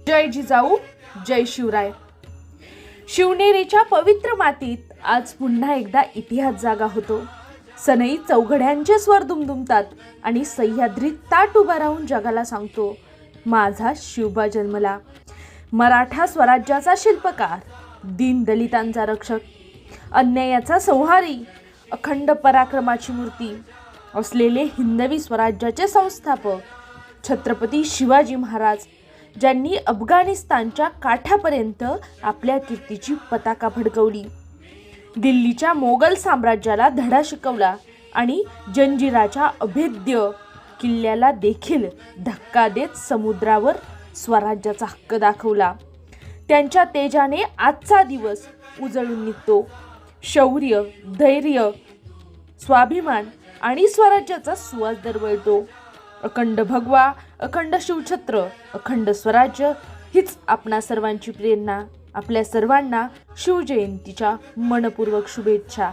जय जिजाऊ, जय शिवराय। शिवनेरीच्या पवित्र मातीत आज पुन्हा एकदा इतिहास जागा होतो। सनई चौघड्यांचे स्वर दुमदुमतात आणि सह्याद्री ताट उभा राहून जगाला सांगतो, माझा शिवबा जन्मला। मराठा स्वराज्याचा शिल्पकार, दीनदलितांचा रक्षक, अन्यायाचा संहारी, अखंड पराक्रमाची मूर्ती असलेले हिंदवी स्वराज्याचे संस्थापक छत्रपती शिवाजी महाराज, ज्यांनी अफगाणिस्तानच्या काठापर्यंत आपल्या कीर्तीची पताका फडकवली, दिल्लीच्या मोगल साम्राज्याला धडा शिकवला आणि जंजिराच्या अभेद्य किल्ल्याला देखील धक्का देत समुद्रावर स्वराज्याचा हक्क दाखवला। त्यांच्या तेजाने आजचा दिवस उजळून निघतो। शौर्य, धैर्य, स्वाभिमान आणि स्वराज्याचा सुवास दरवळतो। अखंड भगवा, अखंड शिवछत्र, अखंड स्वराज्य हीच आपणा सर्वांची प्रेरणा। आपल्या सर्वांना शिवजयंतीच्या मनपूर्वक शुभेच्छा।